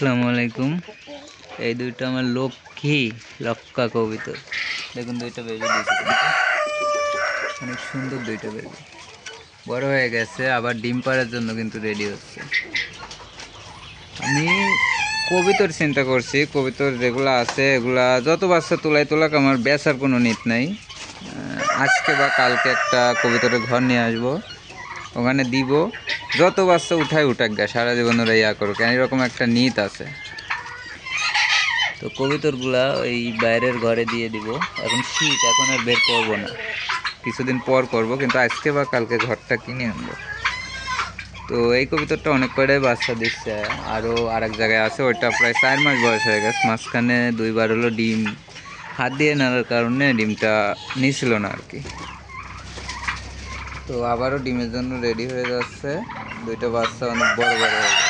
আসসালামু আলাইকুম। এই দুইটা আমার লক্ষ্মী লক্কা কবিতর। দেখুন দুইটা বেবি দিয়েছে, কিন্তু অনেক সুন্দর দুইটা বেবি, বড় হয়ে গেছে, আবার ডিম পাড়ার জন্য কিন্তু রেডি হচ্ছে। আমি কবিতর চিন্তা করছি, কবিতর যেগুলো আছে এগুলা যত বাচ্চা তোলাক আমার বেচার কোনো নিট নাই। আজকে বা কালকে একটা কবিতরের ঘর নিয়ে আসবো, ওখানে দিব, যত বাচ্চা উঠাক গা, সারা জীবন ওরা ইয়া করুক, এরকম একটা নিত আছে। তো কবিতরগুলা ওই বাইরের ঘরে দিয়ে দিব। এখন শীত, এখন আর বের করবো না, কিছুদিন পর করব, কিন্তু আজকে বা কালকে ঘরটা কিনে আনবো। তো এই কবিতরটা অনেক কয়টাই বাচ্চা দিচ্ছে, আরও আরেক জায়গায় আছে, ওইটা প্রায় 4 মাস বয়স হয়ে গেছে। মাঝখানে 2বার হলো ডিম হাত দিয়ে নাড়ার কারণে ডিমটা নিছিল না আর কি। তো আবারও ডিমের জন্য রেডি হয়ে যাচ্ছে, দুইটা বাচ্চা অনেক বড় বড় হয়ে গেছে।